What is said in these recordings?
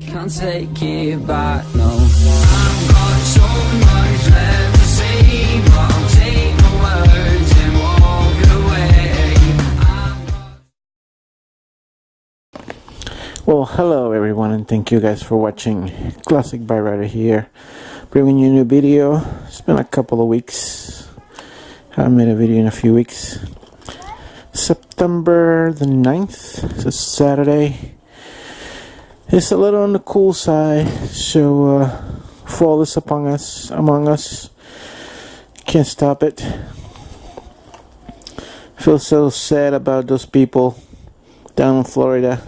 Can't take it back, no. I've got so much left to say, but I'll take my words and walk away. Well, hello everyone, and thank you guys for watching. Classic Bike Rider here, bringing you a new video. It's been a couple of weeks. Haven't made a video in a few weeks. September the 9th, it's a Saturday. It's a little on the cool side, so fall is among us. Can't stop it. Feel so sad about those people down in Florida.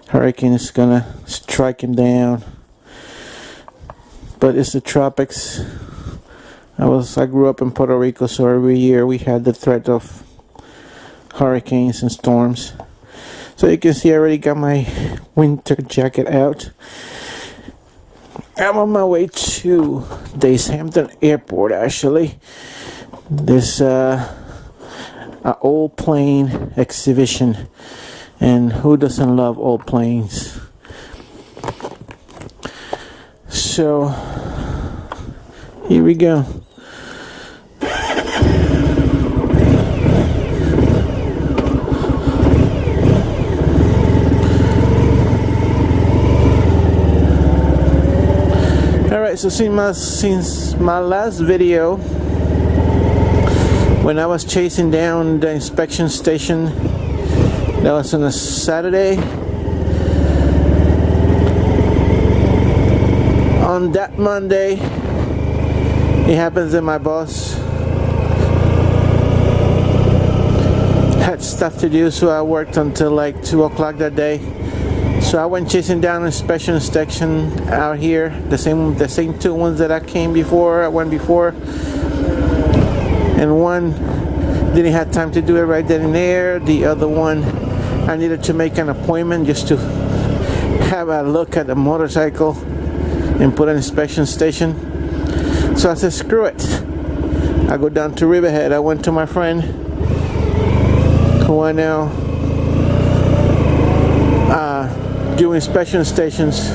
Hurricane is gonna strike him down, but it's the tropics. I grew up in Puerto Rico, so every year we had the threat of hurricanes and storms. So you can see I already got my winter jacket out. I'm on my way to this Hampton airport. Actually, there's an old plane exhibition, and who doesn't love old planes? So here we go. Alright, so since my last video, when I was chasing down the inspection station, that was on a Saturday. On that Monday, it happens that my boss had stuff to do, so I worked until like 2 o'clock that day. So I went chasing down inspection station out here, the same two ones that I went before, and one didn't have time to do it right then and there. The other one, I needed to make an appointment just to have a look at the motorcycle and put an inspection station. So I said, screw it. I go down to Riverhead. I went to my friend, who I now do inspection stations.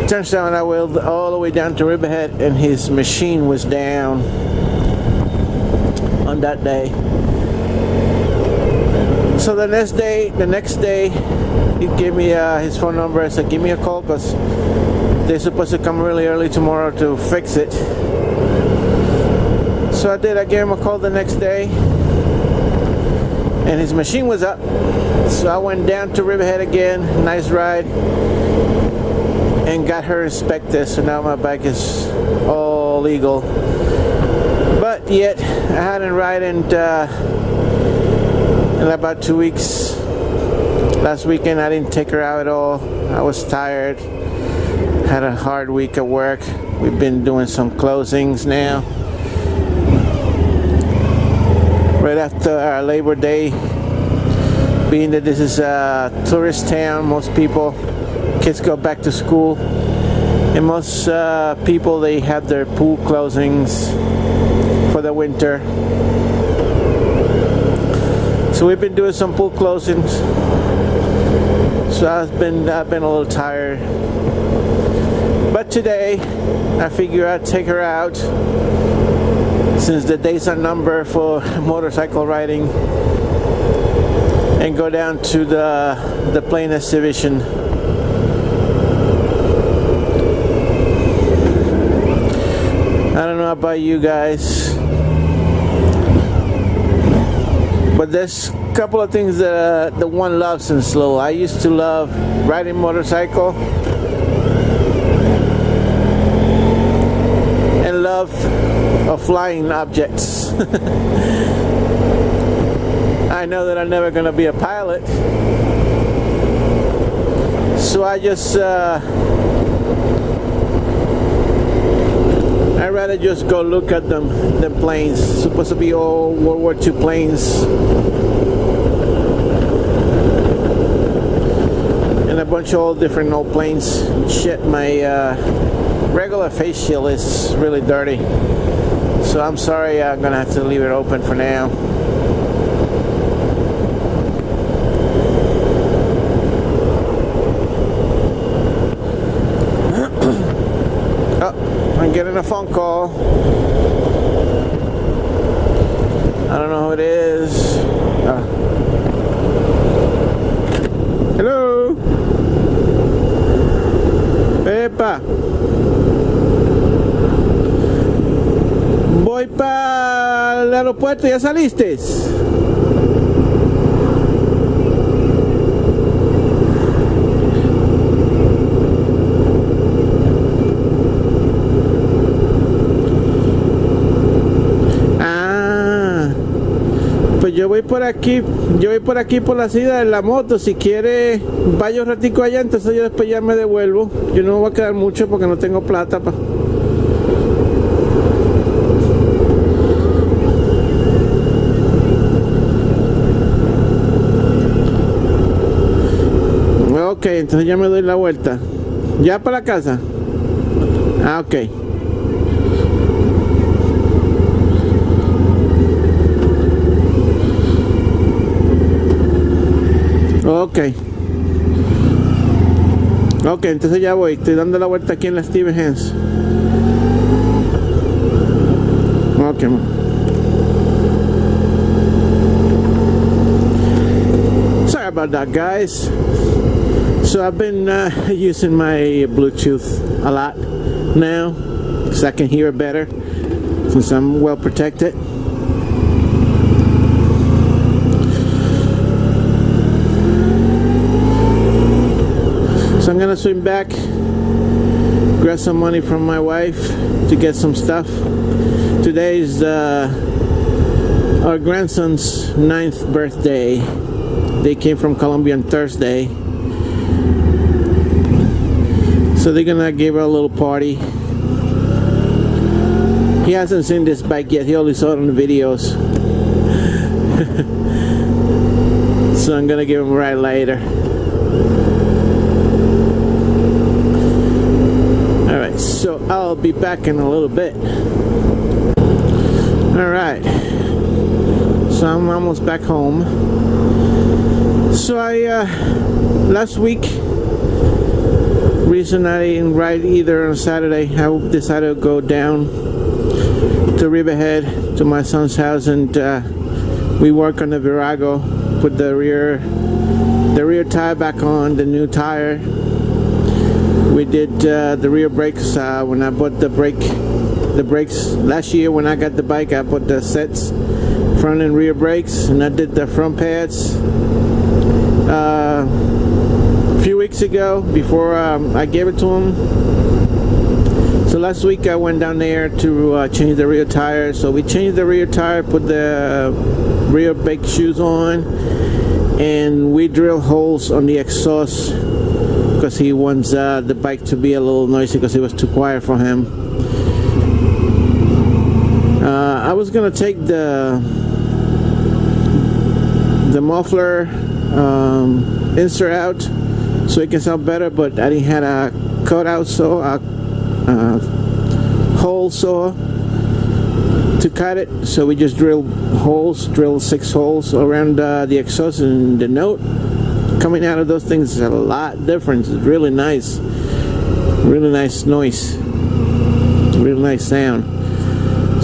Turns out I went all the way down to Riverhead, and his machine was down on that day. So the next day, he gave me his phone number. I said, give me a call, because they're supposed to come really early tomorrow to fix it. So I did. I gave him a call the next day, and his machine was up. So I went down to Riverhead again, nice ride, and got her inspected. So now my bike is all legal. But yet, I hadn't ridden in about 2 weeks. Last weekend I didn't take her out at all. I was tired. Had a hard week at work. We've been doing some closings now. Right after our Labor Day, being that this is a tourist town, most kids go back to school, and most people, they have their pool closings for the winter. So we've been doing some pool closings. So I've been a little tired, but today I figure I'd take her out, since the days are numbered for motorcycle riding, and go down to the plane exhibition. I don't know about you guys, but there's a couple of things that the one loves since little. I used to love riding motorcycle and love of flying objects. I know that I'm never gonna be a pilot, so I just I'd rather just go look at them planes. It's supposed to be all World War II planes, and a bunch of all different old planes. Shit, my regular face shield is really dirty, so I'm sorry, I'm gonna have to leave it open for now. getting a phone call. I don't know who it is. Hello. Epa. Voy para el aeropuerto, ¿ya saliste? Yo voy por aquí por la salida de la moto. Si quiere, vaya un ratico allá, entonces yo después ya me devuelvo. Yo no me voy a quedar mucho porque no tengo plata pa. Ok, entonces ya me doy la vuelta. ¿Ya para la casa? Ah, ok. Ok, entonces ya voy. Estoy dando la vuelta aquí en la ST1100. Ok, man. Sorry about that, guys. So I've been using my Bluetooth a lot now because I can hear it better since I'm well protected. So I'm gonna swing back, grab some money from my wife to get some stuff. Today is our grandson's 9th birthday. They came from Colombia on Thursday, so they're gonna give her a little party. He hasn't seen this bike yet, he only saw it on the videos. So I'm gonna give him a ride later. Alright, so I'll be back in a little bit. Alright, so I'm almost back home. So last week, reason I didn't ride either on Saturday, I decided to go down to Riverhead to my son's house, and we work on the Virago, put the rear tire back on, the new tire. We did the rear brakes when I bought the brakes last year. When I got the bike, I bought the sets, front and rear brakes, and I did the front pads a few weeks ago before I gave it to him. So last week I went down there to change the rear tire. So we changed the rear tire, put the rear brake shoes on, and we drilled holes on the exhaust because he wants the bike to be a little noisy because it was too quiet for him. I was gonna take the muffler insert out so it can sound better, but I didn't have a cutout saw, hole saw to cut it, so we just drilled 6 holes around the exhaust, and the note coming out of those things is a lot different. It's really nice noise, really nice sound.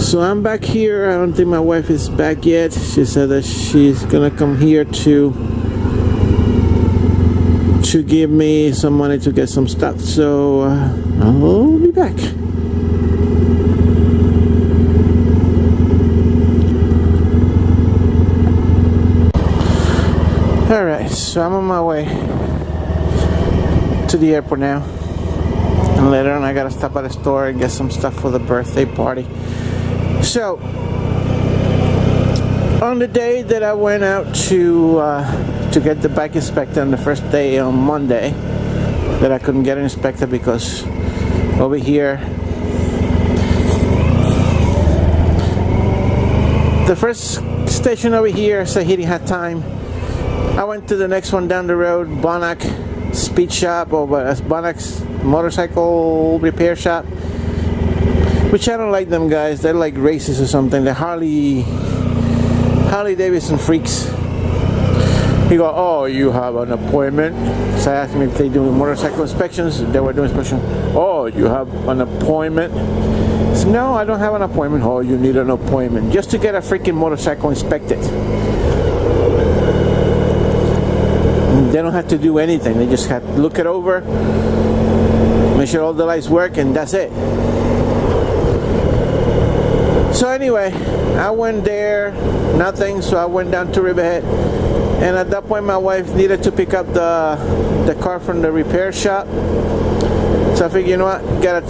So I'm back here. I don't think my wife is back yet. She said that she's gonna come here to give me some money to get some stuff, so I'll be back. Alright, so I'm on my way to the airport now, and later on I gotta stop at a store and get some stuff for the birthday party. So on the day that I went out to get the bike inspected, on the first day on Monday, that I couldn't get it inspected because over here the first station over here said he didn't have time. I went to the next one down the road, Bonac Speed Shop, or Bonac's motorcycle repair shop, which I don't like them guys. They're like racist or something. They're Harley Davidson freaks. He go, oh, you have an appointment? So I asked him if they do motorcycle inspections. They were doing inspection. Oh, you have an appointment? I said, no, I don't have an appointment. Oh, you need an appointment just to get a freaking motorcycle inspected. They don't have to do anything. They just have to look it over, make sure all the lights work, and that's it. So anyway, I went there, nothing, so I went down to Riverhead. And at that point, my wife needed to pick up the car from the repair shop. So I figured, you know what, you're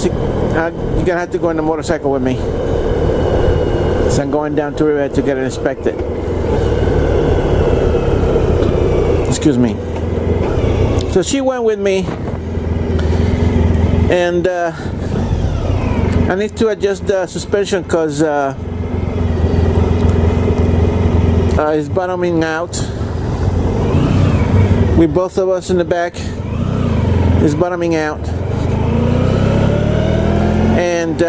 gonna have to go on the motorcycle with me. So I'm going down to Riverhead to get it inspected. Excuse me. So she went with me, and I need to adjust the suspension because it's bottoming out. With both of us in the back, it's bottoming out. And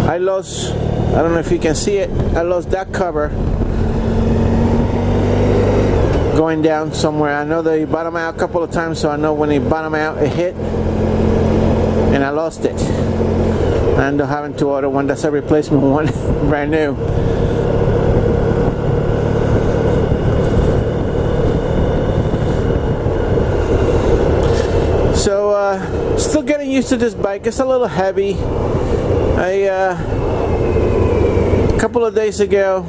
I lost, I don't know if you can see it, I lost that cover going down somewhere. I know they bottom out a couple of times, so I know when they bottom out it hit and I lost it. I end up having to order one that's a replacement one, brand new. So still getting used to this bike. It's a little heavy. A couple of days ago,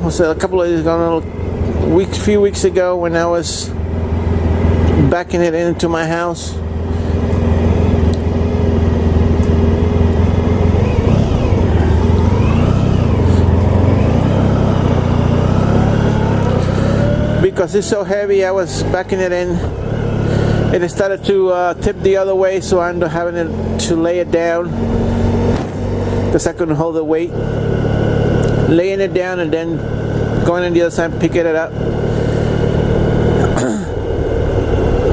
few weeks ago, when I was backing it into my house, because it's so heavy, I was backing it in. It started to tip the other way, so I ended up having to lay it down because I couldn't hold the weight. Laying it down and then going on the other side, picking it up.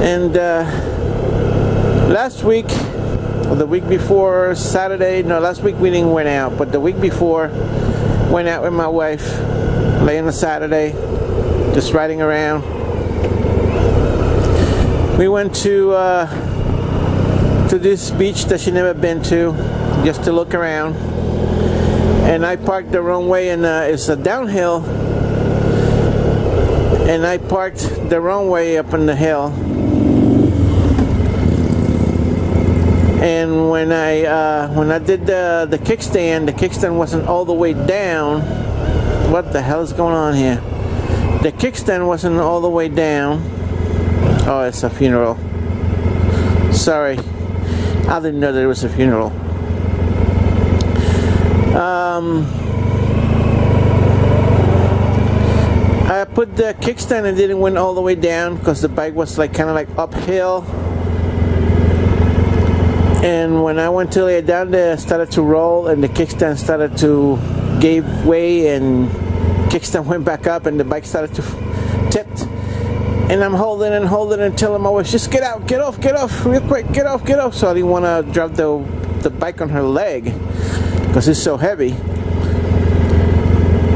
And last week, or the week before, Saturday, no, last week we didn't went out, but the week before, went out with my wife, late on a Saturday, just riding around. We went to this beach that she never been to, just to look around. And I parked the wrong way, and it's a downhill. And I parked the wrong way up on the hill. And when I did the kickstand wasn't all the way down. What the hell is going on here? The kickstand wasn't all the way down. Oh, it's a funeral. Sorry, I didn't know that it was a funeral. I put the kickstand and didn't went all the way down because the bike was like kind of like uphill. And when I went to lay it down there, it started to roll, and the kickstand started to give way, and kickstand went back up, and the bike started to tip. And I'm holding and telling my wife, just get out, get off, real quick, get off. So I didn't want to drop the bike on her leg because it's so heavy.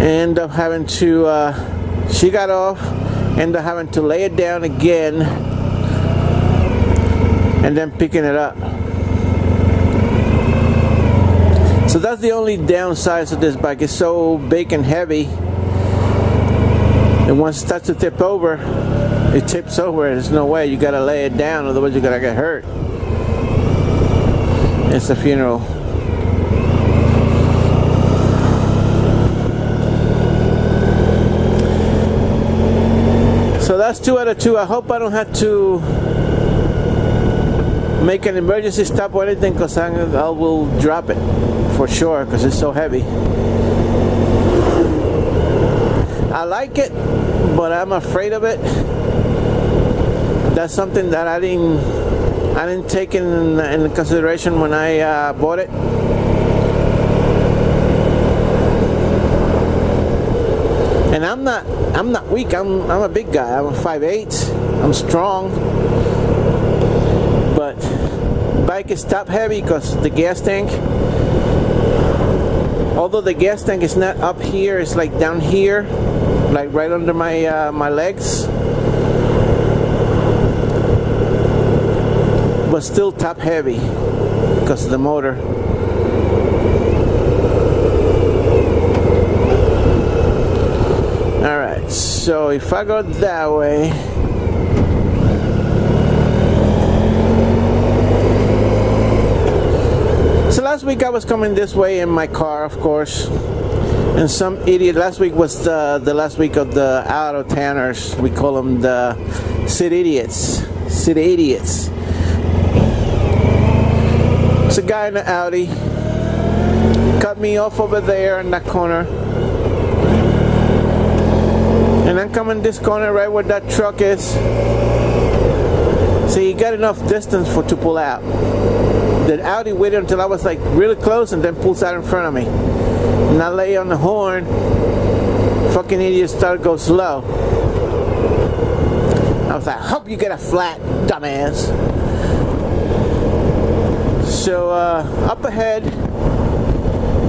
End up having to, she got off, ended up having to lay it down again and then picking it up. So that's the only downside of this bike. It's so big and heavy. And once it starts to tip over, it tips over. There's no way. You gotta lay it down, otherwise you're gonna get hurt. It's a funeral. So that's 2 out of 2. I hope I don't have to make an emergency stop or anything, because I will drop it for sure, because it's so heavy. I like it, but I'm afraid of it. That's something that I didn't take in consideration when I bought it. And I'm not weak. I'm a big guy. I'm 5'8". I'm strong. But bike is top heavy because the gas tank. Although the gas tank is not up here, it's like down here. like right under my my legs, but still top heavy because of the motor. Alright, so if I go that way, so last week I was coming this way in my car, of course, and some idiot, last week was the last week of the auto tanners. We call them the city idiots. City idiots. It's a guy in an Audi, cut me off over there in that corner, and I'm coming this corner right where that truck is. So he got enough distance to pull out. The Audi waited until I was like really close and then pulls out in front of me. And I lay on the horn, fucking idiot started to go slow. I was like, hope you get a flat, dumbass. So up ahead,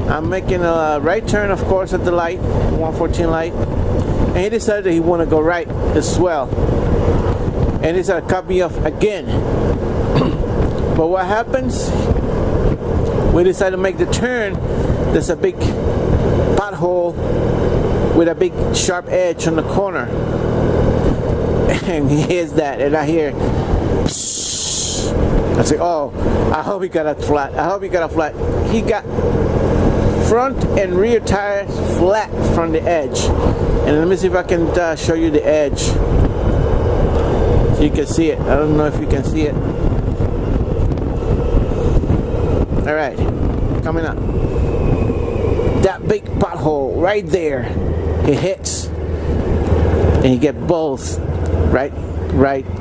I'm making a right turn, of course, at the light, 114 light, and he decided that he want to go right as well, and he decided to cut me off again. But what happens? We decided to make the turn. There's a big pothole with a big sharp edge on the corner, and he hears that, and I hear. I say, oh, I hope he got a flat. I hope he got a flat. He got front and rear tires flat from the edge. And let me see if I can show you the edge. So you can see it. I don't know if you can see it. Alright, coming up. That big pothole right there. It hits. And you get both right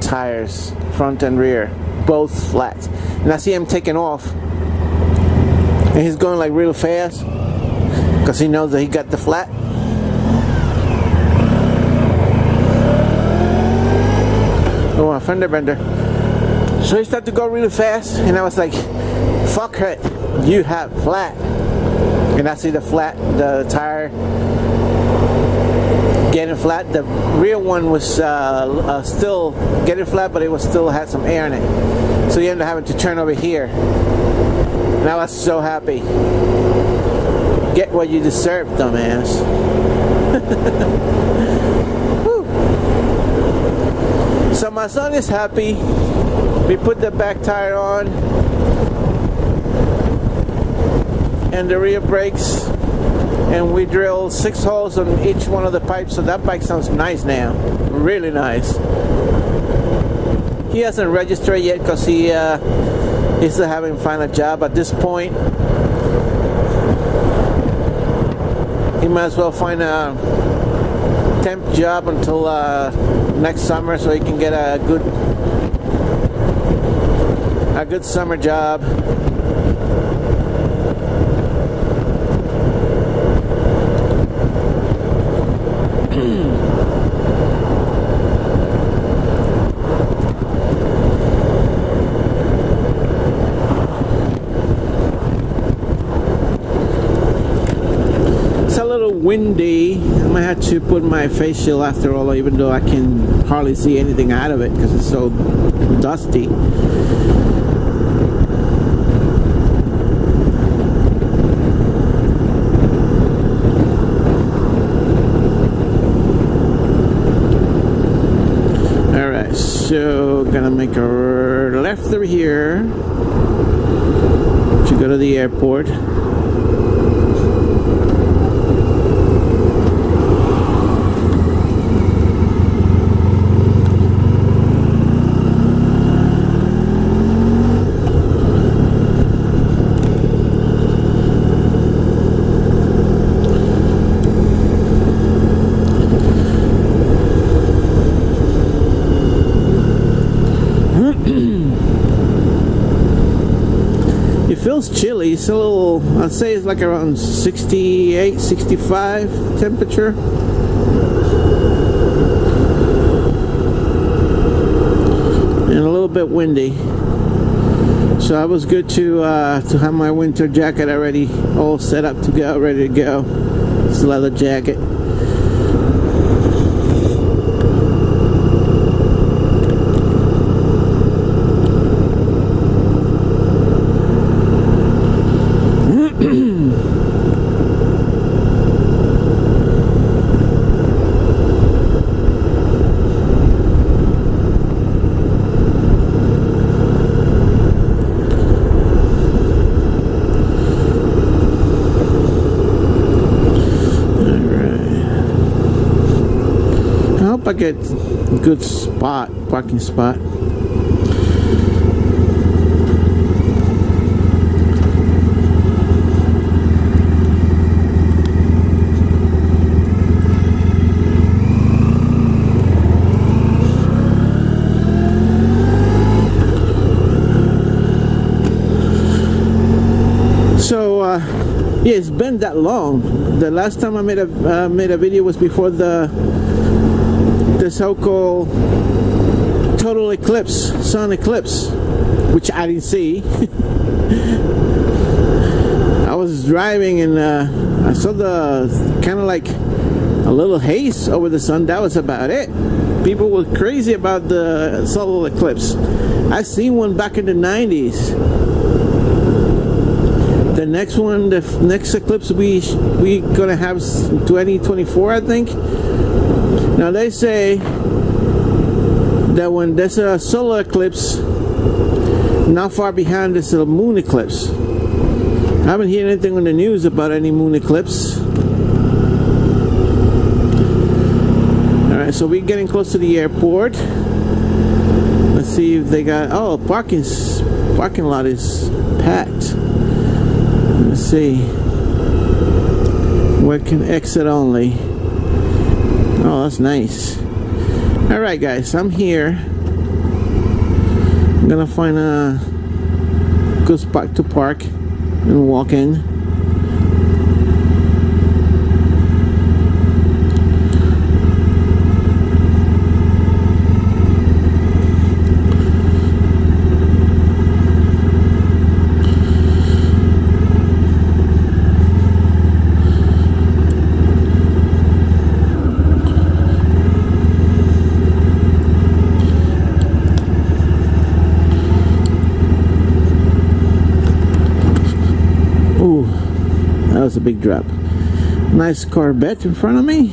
tires, front and rear. Both flat, and I see him taking off, and he's going like real fast because he knows that he got the flat. Oh, a fender bender. So he started to go really fast, and I was like, fuck it, you have flat. And I see the flat, the tire getting flat. The rear one was still getting flat, but it was still had some air in it. So you ended up having to turn over here. And I was so happy. Get what you deserve, dumbass. So my son is happy. We put the back tire on and the rear brakes, and we drilled 6 holes on each one of the pipes, so that bike sounds nice now, really nice. He hasn't registered yet because he's still having to find a job at this point. He might as well find a temp job until next summer, so he can get a good summer job. Windy. I might have to put my face shield after all, even though I can hardly see anything out of it because it's so dusty. Alright, so gonna make a left over here to go to the airport. It feels chilly. It's a little, I'd say it's like around 68, 65 temperature. And a little bit windy. So I was good to have my winter jacket already all set up to go, ready to go. It's a leather jacket. I get a good spot, parking spot. So yeah, it's been that long. The last time I made a video was before the so-called total eclipse, sun eclipse, which I didn't see. I was driving and I saw the kind of like a little haze over the sun. That was about it. People were crazy about the solar eclipse. I seen one back in the 90s. The next one, the next eclipse we gonna have 2024, I think. Now they say that when there's a solar eclipse, not far behind there's a moon eclipse. I haven't heard anything on the news about any moon eclipse. Alright, so we're getting close to the airport. Let's see if they got, oh, parking lot is packed. Let's see. Where can exit only? Oh, that's nice. Alright guys, I'm here. I'm gonna find a good spot to park and walk in. That was a big drop. Nice Corvette in front of me.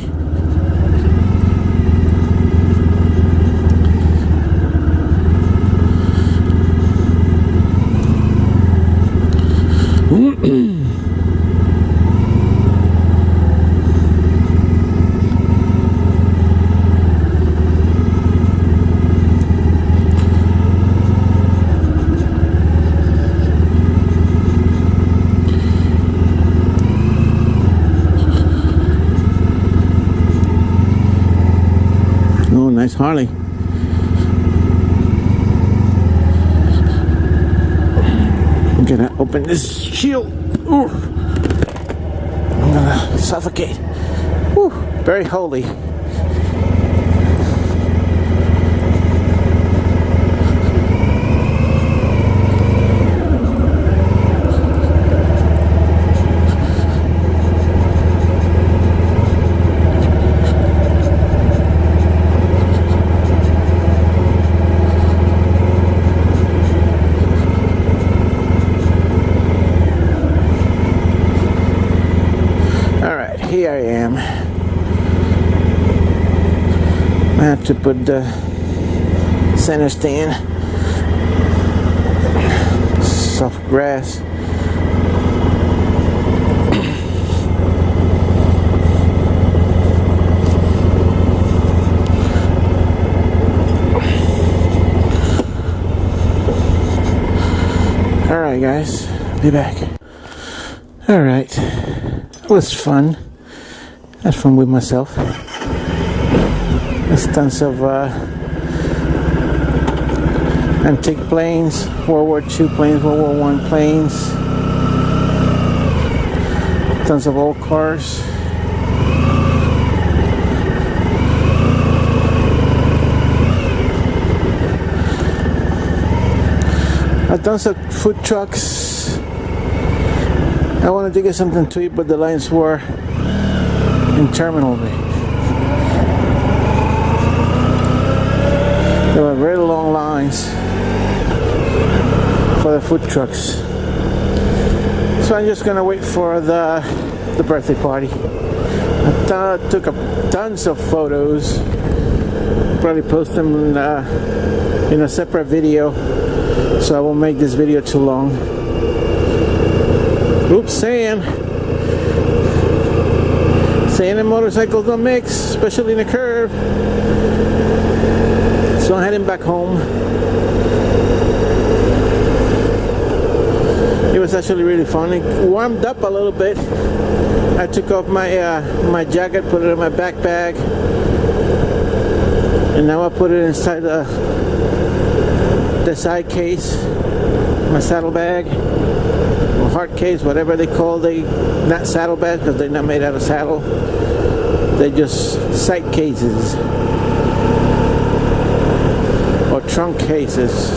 Nice Harley. I'm gonna open this shield. Ooh. I'm gonna suffocate. Ooh. Very holy. Here I am. I have to put the center stand. Soft grass. Alright guys, be back. Alright, it was fun. Had fun with myself. There's tons of antique planes, World War II planes, World War I planes. Tons of old cars. Tons of food trucks. I wanted to get something to eat, but the lines were interminable. There were very long lines for the food trucks. So I'm just gonna wait for the birthday party. I took tons of photos. Probably post them in a separate video, so I won't make this video too long. Oops, sand and motorcycles don't mix, especially in the curve. So I'm heading back home. It was actually really fun. It warmed up a little bit. I took off my jacket, put it in my backpack, and now I put it inside the side case, my saddlebag, or hard case, whatever they call not saddlebags because they're not made out of saddle. They're just side cases or trunk cases.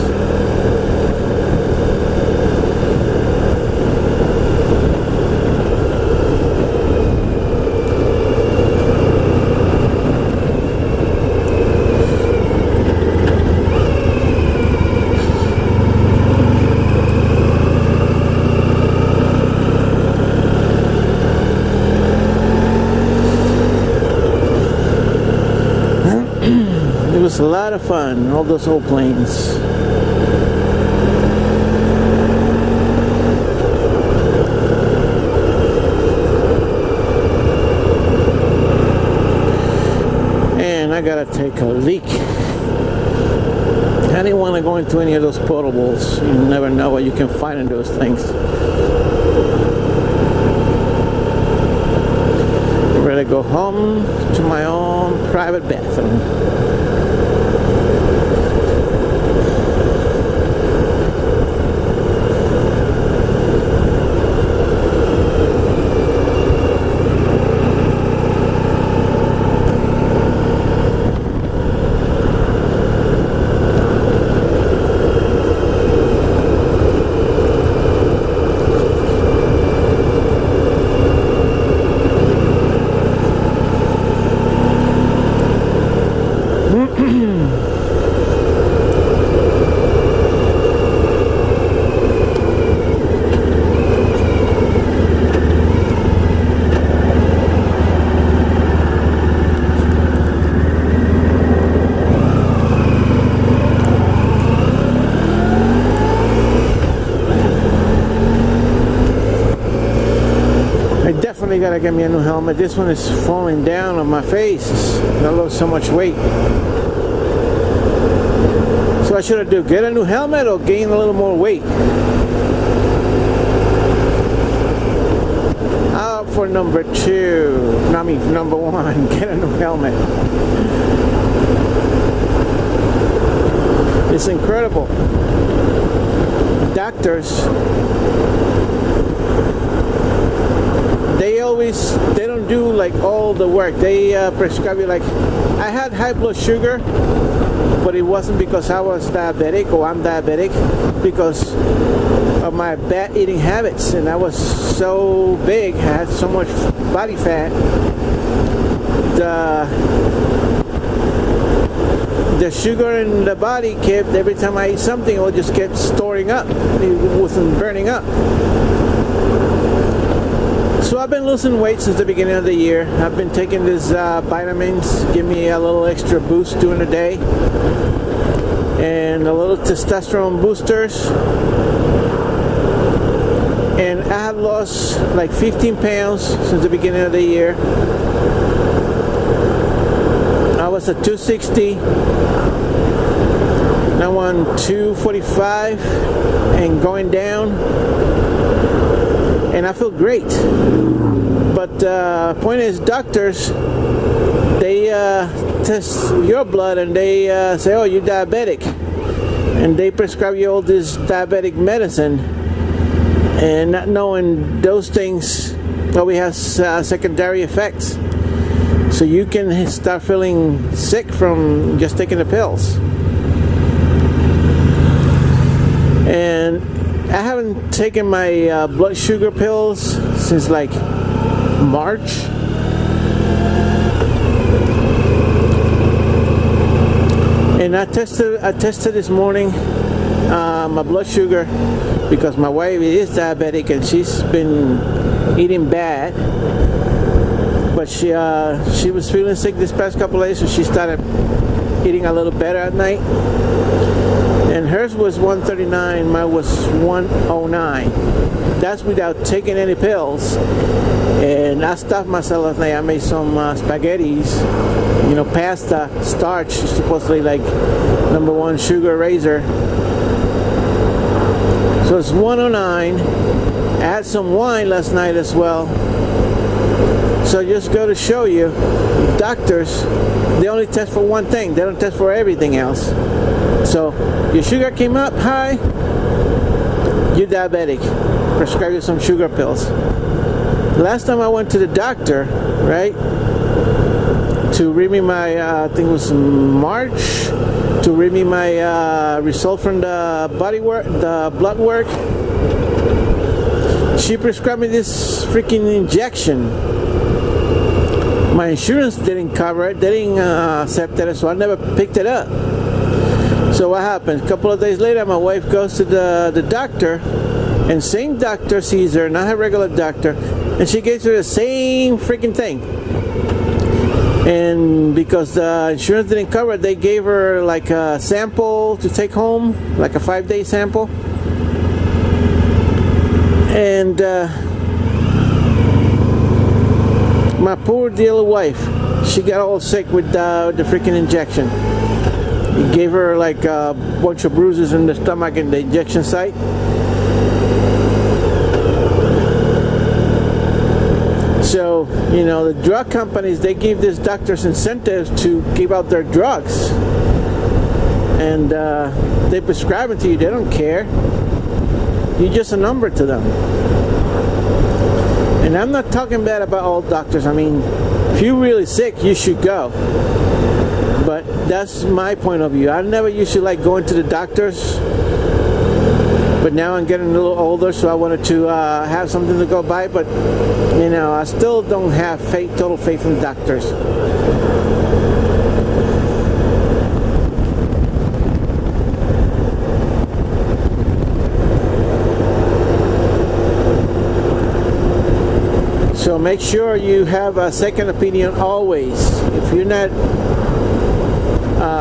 It was a lot of fun, all those old planes. And I gotta take a leak. I didn't want to go into any of those potables. You never know what you can find in those things. I'm ready to go home to my own private bathroom. I gotta get me a new helmet. This one is falling down on my face. I lost so much weight. So what should I do? Get a new helmet or gain a little more weight? Out for number one. Get a new helmet. It's incredible. Doctors, they don't do like all the work. They prescribe you, like, I had high blood sugar, but it wasn't because I was diabetic or I'm diabetic, because of my bad eating habits, and I was so big, I had so much body fat. The sugar in the body kept, every time I ate something, it just kept storing up. It wasn't burning up. So I've been losing weight since the beginning of the year. I've been taking these vitamins, give me a little extra boost during the day, and a little testosterone boosters. And I have lost like 15 pounds since the beginning of the year. I was at 260, now I'm 245 and going down, and I feel great. But point is, doctors, they test your blood and they say, oh, you're diabetic, and they prescribe you all this diabetic medicine, and not knowing those things probably has secondary effects. So you can start feeling sick from just taking the pills. And I haven't taken my blood sugar pills since like March. And I tested this morning, my blood sugar because my wife is diabetic and she's been eating bad. But she was feeling sick this past couple of days, so she started eating a little better at night. And hers was 139, mine was 109. That's without taking any pills. And I stopped myself last night. I made some spaghettis, you know, pasta, starch, supposedly like #1 sugar raiser. So it's 109. I had some wine last night as well. So just go to show you, doctors, they only test for one thing. They don't test for everything else. So your sugar came up high, you're diabetic. Prescribe you some sugar pills. Last time I went to the doctor, right, to read me my, I think it was March, to read me my result from the blood work, she prescribed me this freaking injection. My insurance didn't cover it, they didn't accept it, so I never picked it up. So what happened? A couple of days later, my wife goes to the doctor, and same doctor sees her, not her regular doctor, and she gives her the same freaking thing. And because the insurance didn't cover it, they gave her like a sample to take home, like a 5-day sample. And my poor dear wife, she got all sick with the freaking injection. It gave her like a bunch of bruises in the stomach and the injection site. So, you know, the drug companies, they give these doctors incentives to give out their drugs. And they prescribe it to you, they don't care. You're just a number to them. And I'm not talking bad about all doctors. I mean, if you're really sick, you should go. But that's my point of view. I never used to like going to the doctors. But now I'm getting a little older, so I wanted to have something to go by. But, you know, I still don't have total faith in doctors. So make sure you have a second opinion always. If you're not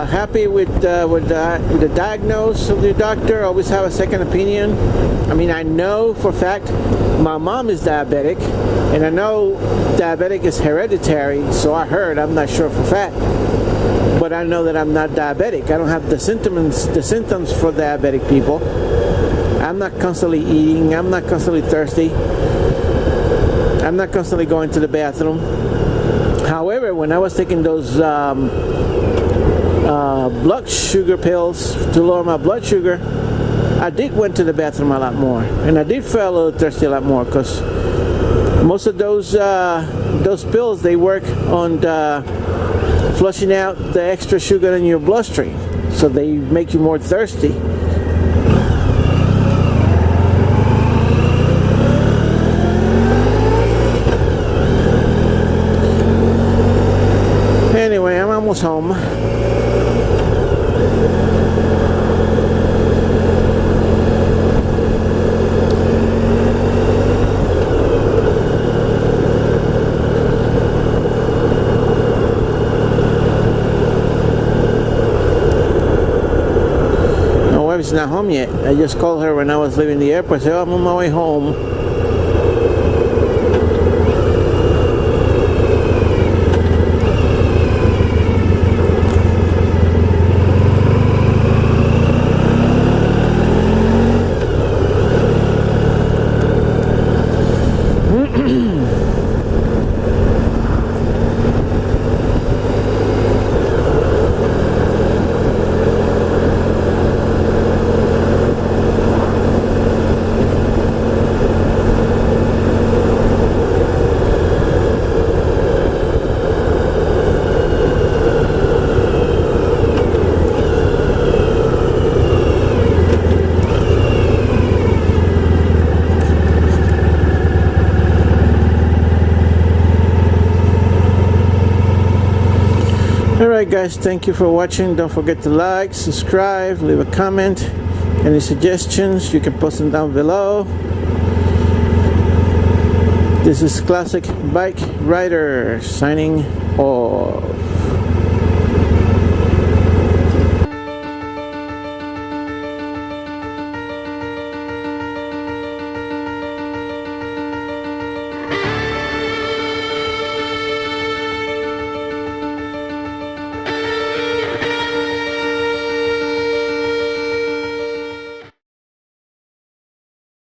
happy with the diagnosis of your doctor, always have a second opinion. I mean, I know for a fact my mom is diabetic, and I know diabetic is hereditary, so I heard, I'm not sure for a fact. But I know that I'm not diabetic. I don't have the symptoms for diabetic people. I'm not constantly eating, I'm not constantly thirsty. I'm not constantly going to the bathroom. However, when I was taking those blood sugar pills to lower my blood sugar, I did went to the bathroom a lot more, and I did feel a little thirsty a lot more, because most of those pills, they work on flushing out the extra sugar in your bloodstream, so they make you more thirsty. Anyway, I'm almost home. My wife's not home yet. I just called her when I was leaving the airport. I said, oh, I'm on my way home. Alright guys, thank you for watching. Don't forget to like, subscribe, leave a comment. Any suggestions, you can post them down below. This is Classic Bike Rider signing off.